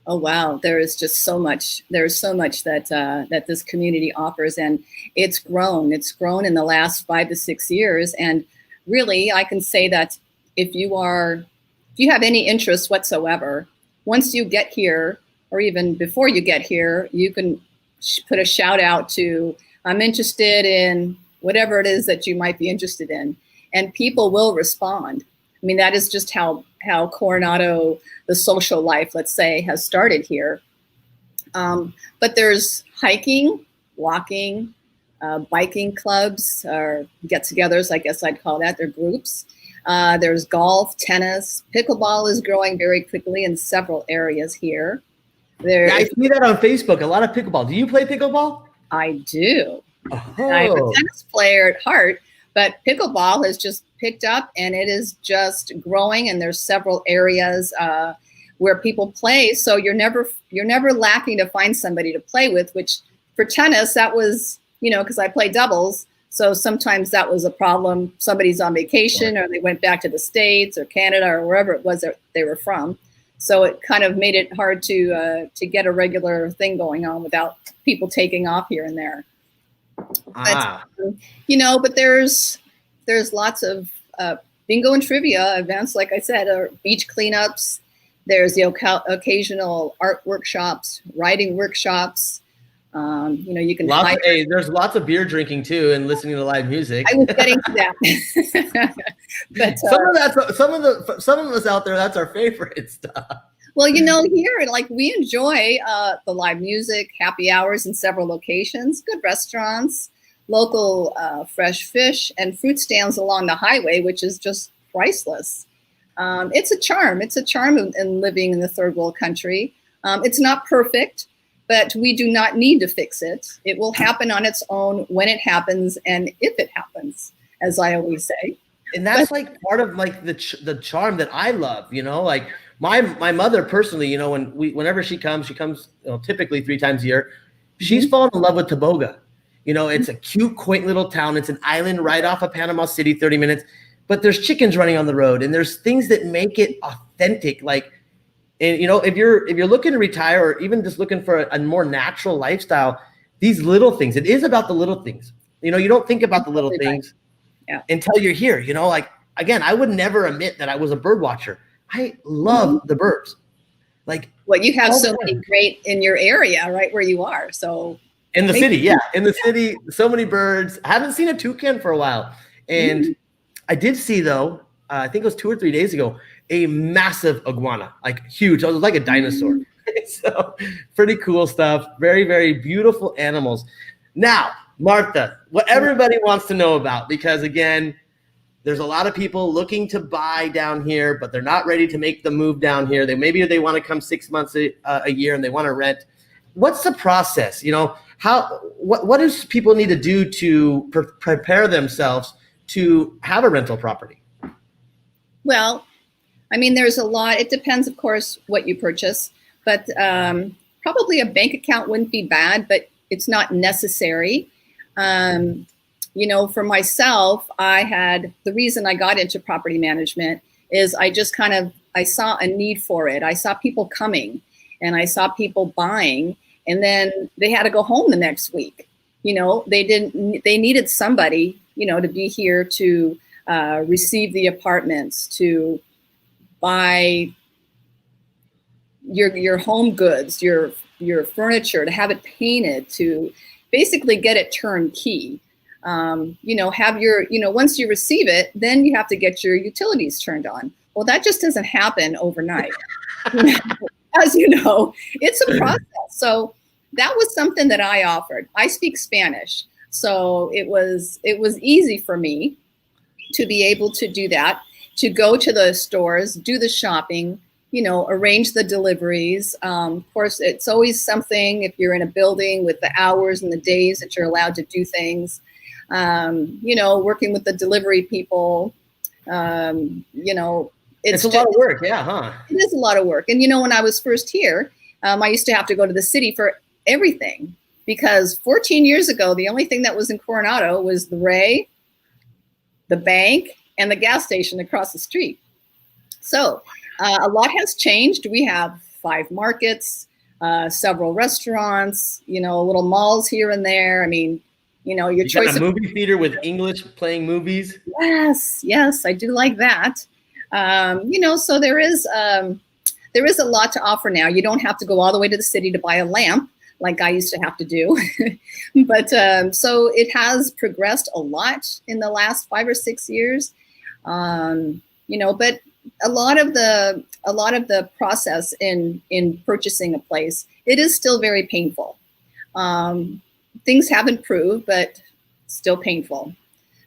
Oh, wow. There is just so much. There's so much that this community offers, and it's grown. It's grown in the last 5 to 6 years. And really, I can say that if you have any interest whatsoever, once you get here, or even before you get here, you can put a shout out to, I'm interested in whatever it is that you might be interested in. And people will respond. I mean, that is just how Coronado, the social life, let's say, has started here. But there's hiking, walking, biking clubs, or get-togethers, I guess I'd call that. They're groups. There's golf, tennis. Pickleball is growing very quickly in several areas here. Yeah, I see that on Facebook. A lot of pickleball. Do you play pickleball? I do. Oh. I'm a tennis player at heart, but pickleball has just picked up, and it is just growing. And there's several areas where people play, so you're never lacking to find somebody to play with. Which for tennis, that was, you know, because I play doubles, so sometimes that was a problem. Somebody's on vacation, or they went back to the States or Canada or wherever it was that they were from. So it kind of made it hard to get a regular thing going on without people taking off here and there. But, you know, but there's lots of bingo and trivia events, like I said, or beach cleanups. There's the occasional art workshops, writing workshops. You know, you can. There's lots of beer drinking too, and listening to live music. I was getting to that. But some of us out there, that's our favorite stuff. Well, you know, here, like, we enjoy the live music, happy hours in several locations, good restaurants, local fresh fish, and fruit stands along the highway, which is just priceless. It's a charm. It's a charm in living in the third world country. It's not perfect, but we do not need to fix it. It will happen on its own when it happens, and if it happens, as I always say. And that's like part of like the charm that I love, you know, like my mother personally, you know, whenever she comes, you know, typically 3 times a year. She's fallen in love with Toboga. You know, it's a cute, quaint little town. It's an island right off of Panama City, 30 minutes. But there's chickens running on the road, and there's things that make it authentic. Like, and you know, if you're looking to retire, or even just looking for a more natural lifestyle, these little things. It is about the little things. You know, you don't think about the little things until you're here. You know, like, again, I would never admit that I was a bird watcher. I love the birds. Like, well, you have all so the many time. great in your area, right where you are. So In the city, yeah. In the city, so many birds. I haven't seen a toucan for a while. And I did see, though, I think it was 2 or 3 days ago, a massive iguana, like huge. It was like a dinosaur. So pretty cool stuff. Very, very beautiful animals. Now, Martha, what everybody wants to know about, because again, there's a lot of people looking to buy down here, but they're not ready to make the move down here. Maybe they want to come 6 months a year and they want to rent. What's the process? You know, what does people need to do to prepare themselves to have a rental property? Well, I mean, there's a lot. It depends, of course, what you purchase, but probably a bank account wouldn't be bad, but it's not necessary. You know, for myself, the reason I got into property management is I saw a need for it. I saw people coming and I saw people buying, and then they had to go home the next week. You know, they needed somebody, you know, to be here to receive the apartments, to buy your home goods, your furniture, to have it painted, to basically get it turnkey. You know, once you receive it, then you have to get your utilities turned on. Well, that just doesn't happen overnight. As you know, it's a process. So that was something that I offered. I speak Spanish, so it was easy for me to be able to do that, to go to the stores, do the shopping, you know, arrange the deliveries. Of course, it's always something if you're in a building with the hours and the days that you're allowed to do things. You know, working with the delivery people, you know, it's a lot of work. Yeah, huh? It is a lot of work. And, you know, when I was first here, I used to have to go to the city for everything, because 14 years ago, the only thing that was in Coronado was the Ray, the bank, and the gas station across the street. So a lot has changed. We have 5 markets, several restaurants, you know, little malls here and there. I mean, you know, your choice. Got a movie theater with English playing movies. Yes, I do like that. You know, so there is a lot to offer now. You don't have to go all the way to the city to buy a lamp like I used to have to do. But so it has progressed a lot in the last 5 or 6 years. You know, but a lot of the process in purchasing a place, it is still very painful. Things have improved, but still painful.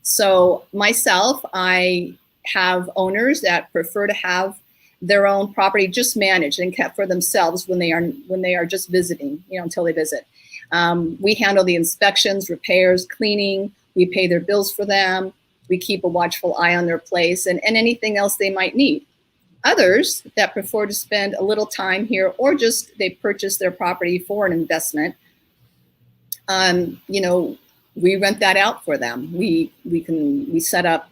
So myself, I have owners that prefer to have their own property just managed and kept for themselves when they are just visiting, you know, until they visit. We handle the inspections, repairs, cleaning. We pay their bills for them. We keep a watchful eye on their place and anything else they might need. Others that prefer to spend a little time here, or just they purchase their property for an investment, you know, we rent that out for them. We set up,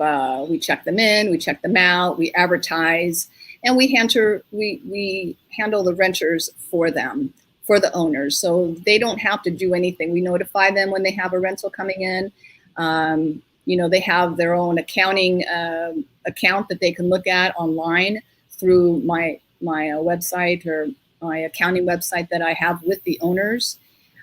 we check them in, we check them out, we advertise, and we handle the renters for them, for the owners. So they don't have to do anything. We notify them when they have a rental coming in. You know, they have their own accounting account that they can look at online through my website, or my accounting website that I have with the owners.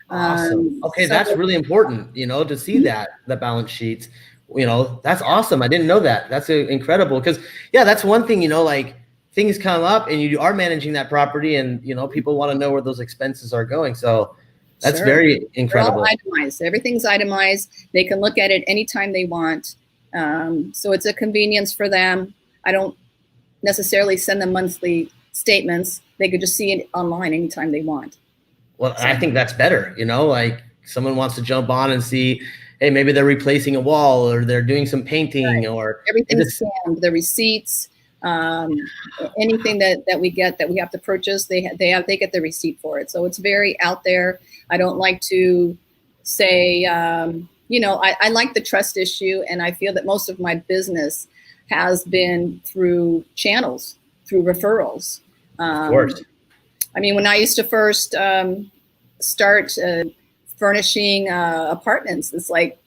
Awesome. Okay, so that's really important, you know, to see that, the balance sheets, you know, that's awesome. I didn't know that. That's incredible, because yeah, that's one thing, you know, like things come up and you are managing that property, and you know, people want to know where those expenses are going. So that's very incredible. They're all itemized. Everything's itemized. They can look at it anytime they want. So it's a convenience for them. I don't necessarily send them monthly statements. They could just see it online anytime they want. Well, I think that's better, you know, like someone wants to jump on and see, hey, maybe they're replacing a wall, or they're doing some painting, or everything's scanned, the receipts, anything that we get that we have to purchase, they get the receipt for it. So it's very out there. I don't like to say, you know, I like the trust issue, and I feel that most of my business has been through channels, through referrals. Of course. I mean, when I used to first start furnishing apartments, it's like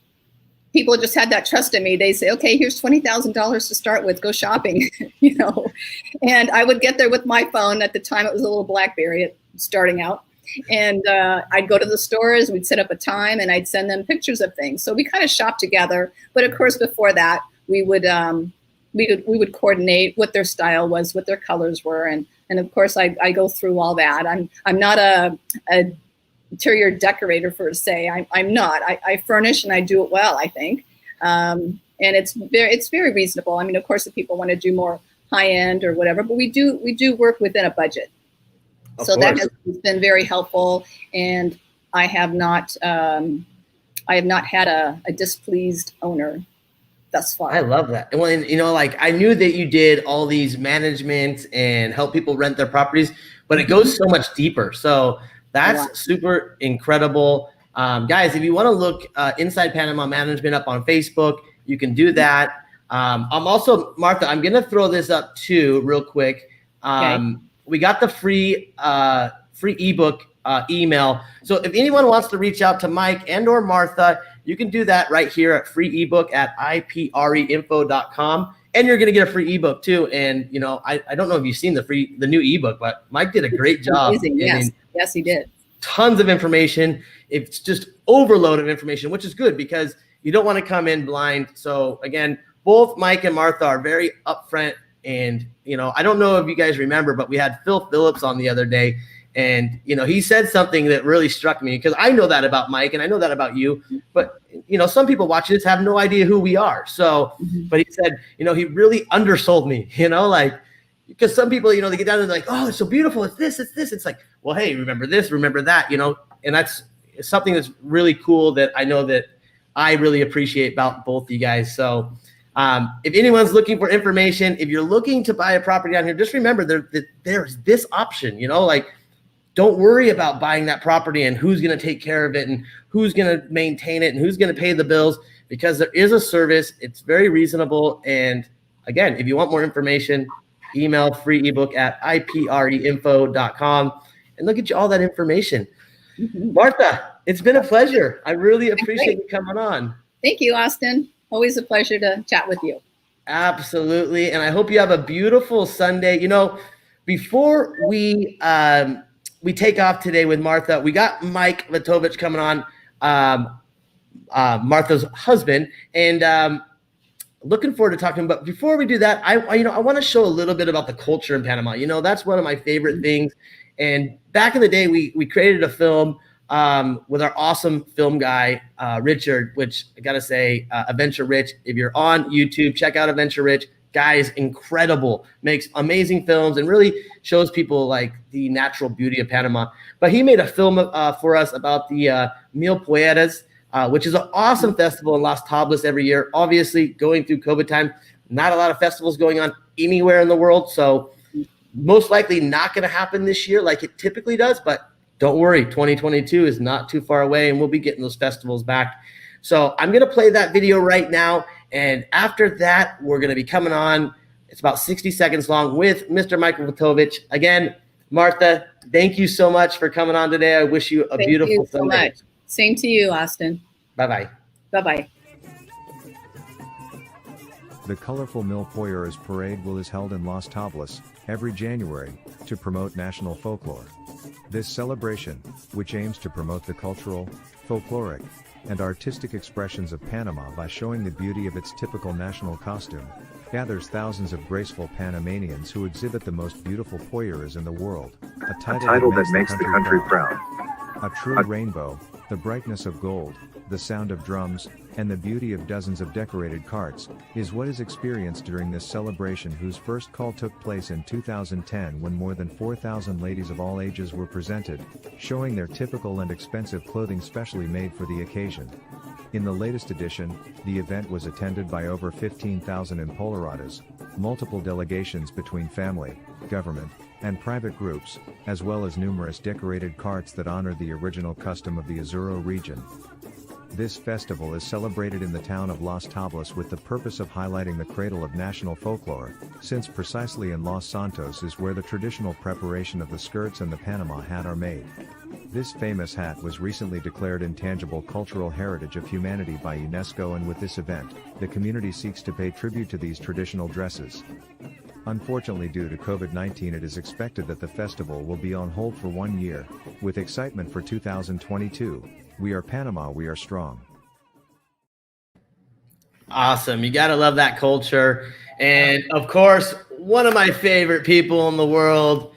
people just had that trust in me. They say, okay, here's $20,000 to start with, go shopping, and I would get there with my phone. At the time, it was a little BlackBerry starting out. And I'd go to the stores, we'd set up a time, and I'd send them pictures of things. So we kind of shopped together. But of course, before that, we would coordinate what their style was, what their colors were, and of course, I go through all that. I'm not a interior decorator per se. I'm not. I furnish and I do it well, I think, and it's very reasonable. I mean, of course, if people want to do more high end or whatever, but we do work within a budget. So that has been very helpful, and I have not had a displeased owner thus far. I love that. Well, and, like I knew that you did all these management and help people rent their properties, but it goes so much deeper. So that's super incredible. Guys, if you want to look Inside Panama Management up on Facebook, you can do that. I'm also, Martha, I'm going to throw this up too real quick. Okay. We got the free ebook email. So if anyone wants to reach out to Mike and or Martha, you can do that right here at free ebook at ipreinfo.com. And you're going to get a free ebook too. And, I don't know if you've seen the new ebook, but Mike did a great job. Amazing. Yes, he did. Tons of information. It's just overload of information, which is good because you don't want to come in blind. So again, both Mike and Martha are very upfront. And, I don't know if you guys remember, but we had Phil Phillips on the other day. And, he said something that really struck me because I know that about Mike and I know that about you. But, some people watching this have no idea who we are. So, but he said, he really undersold me, because some people, they get down and they're like, oh, it's so beautiful. It's this, it's this. It's like, well, hey, remember this, remember that, and that's something that's really cool that I know that I really appreciate about both of you guys. So if anyone's looking for information, if you're looking to buy a property down here, just remember there's this option, don't worry about buying that property and who's going to take care of it and who's going to maintain it and who's going to pay the bills, because there is a service. It's very reasonable. And again, if you want more information, email free ebook at ipreinfo.com and look at all that information. Martha, it's been a pleasure. I really appreciate you coming on. Take you, Austin. Always a pleasure to chat with you. Absolutely. And I hope you have a beautiful Sunday. Before we take off today with Martha, we got Mike Vuytowecz coming on, Martha's husband, and looking forward to talking. But before we do that, I want to show a little bit about the culture in Panama. That's one of my favorite things. And back in the day, we created a film with our awesome film guy, Richard, which I got to say, Adventure Rich. If you're on YouTube, check out Adventure Rich. Guy is incredible, makes amazing films and really shows people like the natural beauty of Panama. But he made a film for us about the Vuytowecz, which is an awesome festival in Las Tablas every year. Obviously, going through COVID time, not a lot of festivals going on anywhere in the world. So most likely not going to happen this year like it typically does. But don't worry, 2022 is not too far away, and we'll be getting those festivals back. So I'm going to play that video right now. And after that, we're going to be coming on. It's about 60 seconds long with Mr. Michael Vuytowecz. Again, Martha, thank you so much for coming on today. I wish you a beautiful Sunday. Thank you so much. Same to you, Austin. Bye-bye. Bye-bye. The colorful Mil Poyeres Parade is held in Las Tablas every January to promote national folklore. This celebration, which aims to promote the cultural, folkloric, and artistic expressions of Panama by showing the beauty of its typical national costume, gathers thousands of graceful Panamanians who exhibit the most beautiful poyeres in the world, a title that makes the country proud. A true rainbow, the brightness of gold, the sound of drums, and the beauty of dozens of decorated carts, is what is experienced during this celebration, whose first call took place in 2010 when more than 4,000 ladies of all ages were presented, showing their typical and expensive clothing specially made for the occasion. In the latest edition, the event was attended by over 15,000 empoleradas, multiple delegations between family, government, and private groups, as well as numerous decorated carts that honor the original custom of the Azuro region. This festival is celebrated in the town of Las Tablas with the purpose of highlighting the cradle of national folklore, since precisely in Los Santos is where the traditional preparation of the skirts and the Panama hat are made. This famous hat was recently declared Intangible Cultural Heritage of Humanity by UNESCO, and with this event, the community seeks to pay tribute to these traditional dresses. Unfortunately, due to COVID-19, it is expected that the festival will be on hold for 1 year. With excitement for 2022, we are Panama, we are strong. Awesome. You got to love that culture. And of course, one of my favorite people in the world,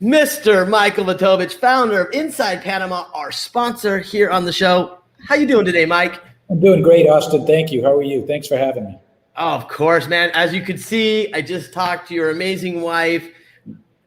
Mr. Michael Vuytowecz, founder of Inside Panama, our sponsor here on the show. How you doing today, Mike? I'm doing great, Austin. Thank you. How are you? Thanks for having me. Oh, of course, man. As you can see, I just talked to your amazing wife.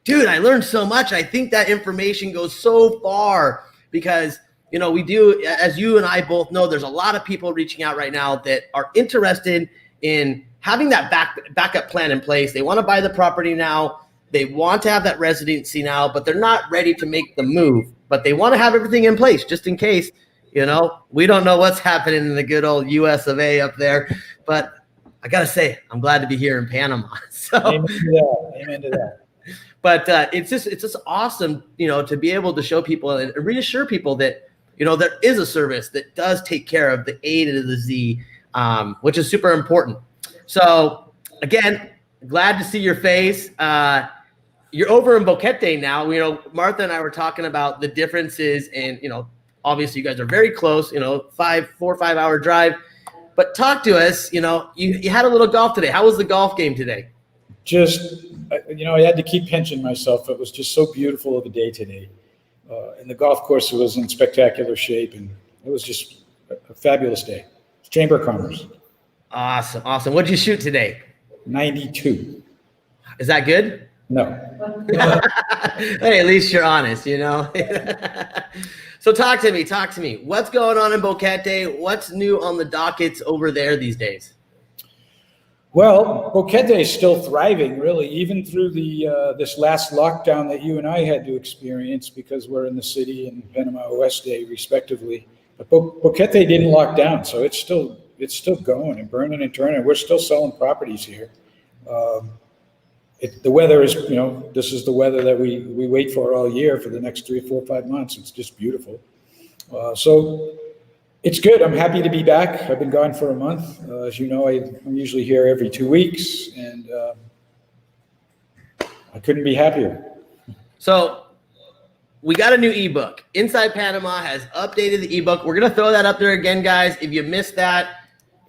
Dude, I learned so much. I think that information goes so far because, you know, we do, as you and I both know, there's a lot of people reaching out right now that are interested in having that backup plan in place. They want to buy the property now. They want to have that residency now, but they're not ready to make the move. But they want to have everything in place just in case. You know, we don't know what's happening in the good old US of A up there. But I got to say, I'm glad to be here in Panama. So, Amen to that. Amen to that. But it's just awesome, you know, to be able to show people and reassure people that, you know, there is a service that does take care of the A to the Z, which is super important. So, again, glad to see your face. You're over in Boquete now. You know, Martha and I were talking about the differences, and, you know, obviously you guys are very close, you know, 4 or 5 hour drive. But talk to us, you know, you had a little golf today. How was the golf game today? Just, you know, I had to keep pinching myself. It was just so beautiful of a day today. And the golf course was in spectacular shape, and it was just a fabulous day. It's Chamber of Commerce. Awesome. Awesome. What'd you shoot today? 92. Is that good? No. Hey, at least you're honest, you know? So talk to me. What's going on in Boquete? What's new on the dockets over there these days? Well, Boquete is still thriving, really, even through the this last lockdown that you and I had to experience because we're in the city and Panama Oeste, respectively. But Boquete didn't lock down, so it's still going and burning and turning. We're still selling properties here. The weather is, you know, this is the weather that we wait for all year for the next 3, 4, 5 months. It's just beautiful. So it's good. I'm happy to be back. I've been gone for a month. As you know, I'm usually here every 2 weeks, and I couldn't be happier. So we got a new ebook. Inside Panama has updated the ebook. We're going to throw that up there again, guys. If you missed that,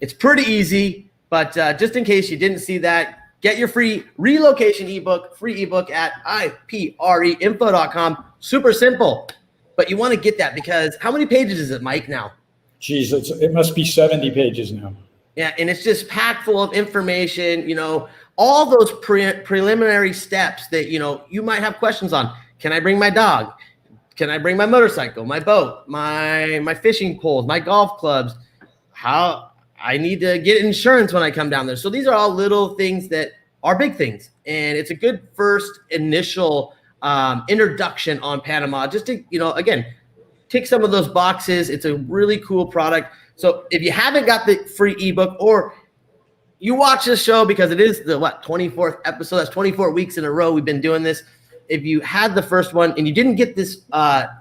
it's pretty easy. But just in case you didn't see that, get your free relocation ebook, free ebook at ipreinfo.com. Super simple. But you want to get that because how many pages is it, Mike, now? Geez, it must be 70 pages now. Yeah, and it's just packed full of information, you know, all those preliminary steps that, you know, you might have questions on. Can I bring my dog? Can I bring my motorcycle, my boat, my fishing poles, my golf clubs? How I need to get insurance when I come down there. So these are all little things that are big things. And it's a good first initial introduction on Panama, just to, you know, again, tick some of those boxes. It's a really cool product. So if you haven't got the free ebook, or you watch this show because it is the 24th episode, that's 24 weeks in a row we've been doing this. If you had the first one and you didn't get this,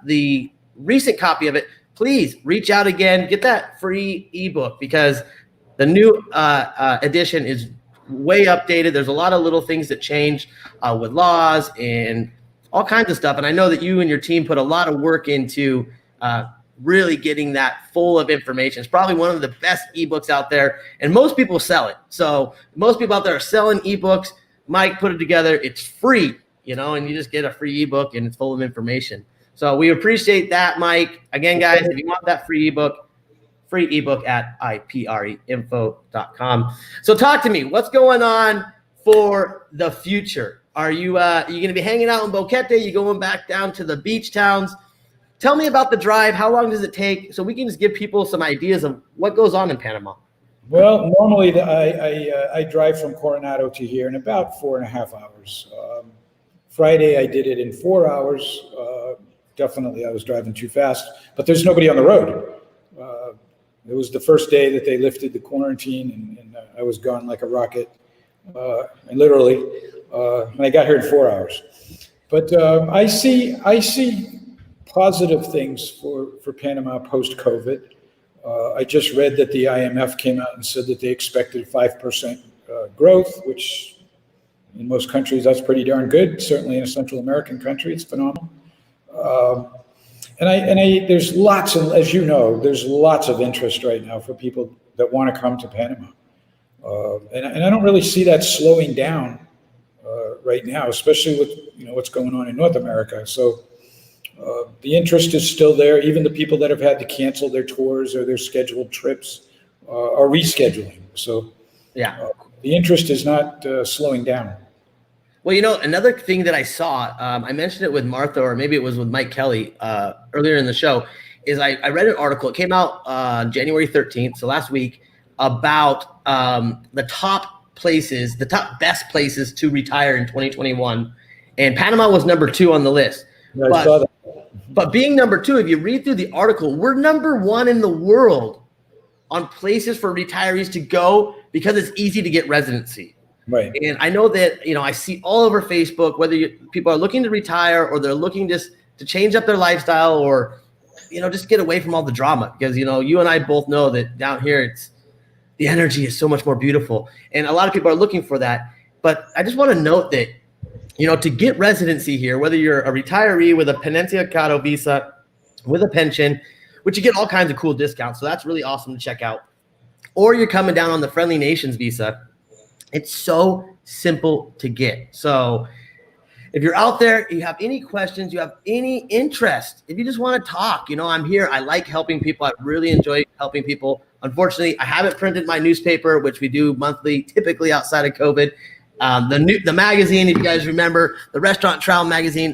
the recent copy of it, please reach out again, get that free ebook because the new edition is way updated. There's a lot of little things that change with laws and all kinds of stuff. And I know that you and your team put a lot of work into really getting that full of information. It's probably one of the best ebooks out there, and most people sell it. So most people out there are selling ebooks. Mike put it together. It's free, you know, and you just get a free ebook and it's full of information. So we appreciate that, Mike. Again, guys, if you want that free ebook at ipreinfo.com. So talk to me. What's going on for the future? Are you going to be hanging out in Boquete? You going back down to the beach towns? Tell me about the drive. How long does it take? So we can just give people some ideas of what goes on in Panama. Well, normally I drive from Coronado to here in about 4.5 hours. Friday I did it in 4 hours. Definitely I was driving too fast, but there's nobody on the road. It was the first day that they lifted the quarantine, and I was gone like a rocket, and literally, and I got here in 4 hours. But I see positive things for Panama post-COVID. I just read that the IMF came out and said that they expected 5% growth, which in most countries, that's pretty darn good. Certainly in a Central American country, it's phenomenal. There's lots of, as you know, there's lots of interest right now for people that want to come to Panama. And I don't really see that slowing down right now, especially with what's going on in North America. So the interest is still there. Even the people that have had to cancel their tours or their scheduled trips are rescheduling. So yeah, the interest is not slowing down. Well, another thing that I saw, I mentioned it with Martha, or maybe it was with Mike Kelly earlier in the show, is I read an article. It came out January 13th, so last week, about the top places, the top best places to retire in 2021. And Panama was number 2 on the list. Yeah, I saw that. But being number 2, if you read through the article, we're number 1 in the world on places for retirees to go because it's easy to get residency. Right. And I know that, I see all over Facebook, whether people are looking to retire or they're looking just to change up their lifestyle or, just get away from all the drama. Because, you and I both know that down here, the energy is so much more beautiful. And a lot of people are looking for that. But I just want to note that, to get residency here, whether you're a retiree with a Penitenciado visa, with a pension, which you get all kinds of cool discounts. So that's really awesome to check out. Or you're coming down on the Friendly Nations visa. It's so simple to get. So if you're out there, you have any questions, you have any interest, if you just want to talk, I'm here. I like helping people. I really enjoy helping people. Unfortunately, I haven't printed my newspaper, which we do monthly, typically outside of COVID. The magazine, if you guys remember, the Restaurant Travel magazine,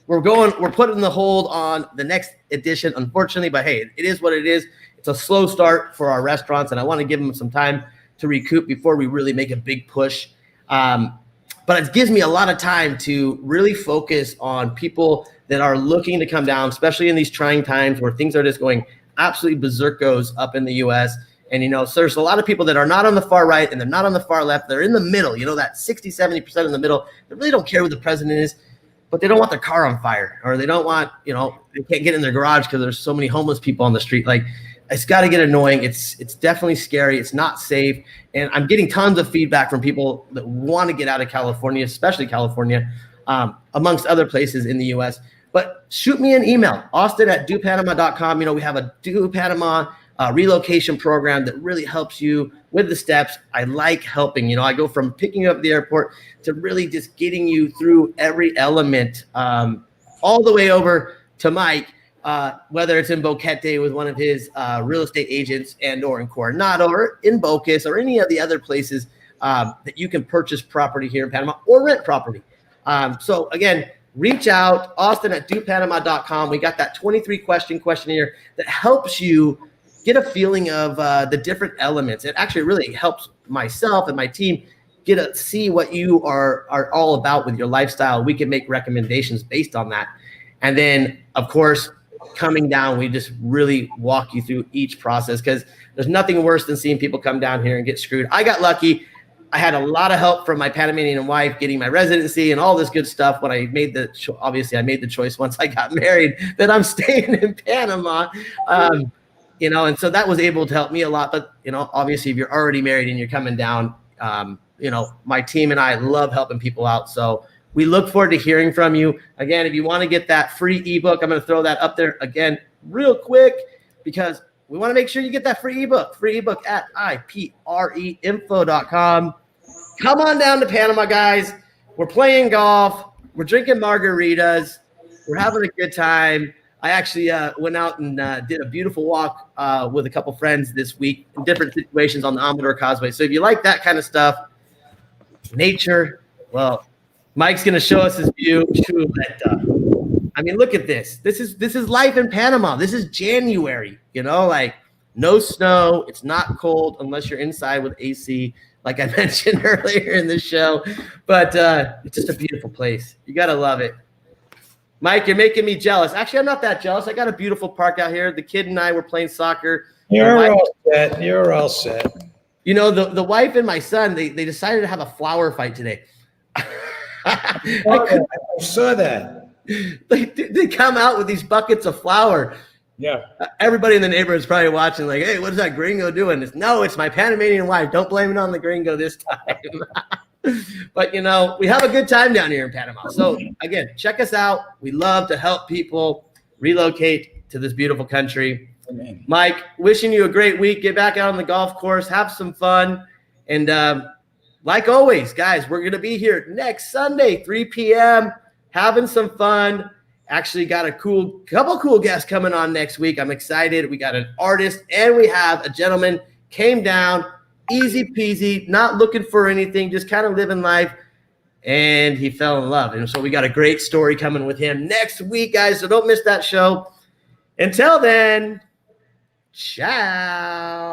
we're putting the hold on the next edition, unfortunately, but hey, it is what it is. It's a slow start for our restaurants, and I want to give them some time to recoup before we really make a big push. But it gives me a lot of time to really focus on people that are looking to come down, especially in these trying times where things are just going absolutely berserkos up in the U.S. And, so there's a lot of people that are not on the far right and they're not on the far left. They're in the middle, that 60, 70% in the middle. They really don't care who the president is, but they don't want their car on fire, or they don't want, they can't get in their garage because there's so many homeless people on the street. Like, it's got to get annoying. It's definitely scary. It's not safe. And I'm getting tons of feedback from people that want to get out of California, especially California, amongst other places in the U.S. But shoot me an email, austin@dopanama.com. We have a Do Panama relocation program that really helps you with the steps. I like helping. I go from picking you up at the airport to really just getting you through every element, all the way over to Mike. Whether it's in Boquete with one of his real estate agents or in Coronado or in Bocas or any of the other places that you can purchase property here in Panama or rent property. So again, reach out, austin@dopanama.com. We got that 23-question questionnaire that helps you get a feeling of the different elements. It actually really helps myself and my team get to see what you are all about with your lifestyle. We can make recommendations based on that. And then, of course, coming down, we just really walk you through each process, because there's nothing worse than seeing people come down here and get screwed. I got lucky. I had a lot of help from my Panamanian wife getting my residency and all this good stuff when I made obviously I made the choice once I got married that I'm staying in Panama, and so that was able to help me a lot. But, obviously if you're already married and you're coming down, my team and I love helping people out. So we look forward to hearing from you. Again, if you want to get that free ebook, I'm going to throw that up there again real quick, because we want to make sure you get that free ebook at ipreinfo.com. Come on down to Panama, guys. We're playing golf. We're drinking margaritas. We're having a good time. I actually went out and did a beautiful walk with a couple friends this week in different situations on the Amador Causeway. So if you like that kind of stuff, nature, well, Mike's going to show us his view. Look at this. This is life in Panama. This is January, no snow. It's not cold unless you're inside with AC, like I mentioned earlier in the show. But it's just a beautiful place. You got to love it. Mike, you're making me jealous. Actually, I'm not that jealous. I got a beautiful park out here. The kid and I were playing soccer. You're all set. You're all set. The wife and my son, they decided to have a flower fight today. I saw that. They come out with these buckets of flour. Yeah. Everybody in the neighborhood is probably watching like, hey, what is that gringo doing? No, it's my Panamanian wife. Don't blame it on the gringo this time. But, you know, we have a good time down here in Panama. So, again, check us out. We love to help people relocate to this beautiful country. Amen. Mike, wishing you a great week. Get back out on the golf course. Have some fun. And like always, guys, we're going to be here next Sunday, 3 p.m., having some fun. Actually got a couple cool guests coming on next week. I'm excited. We got an artist and we have a gentleman came down, easy peasy, not looking for anything, just kind of living life. And he fell in love. And so we got a great story coming with him next week, guys. So don't miss that show. Until then, ciao.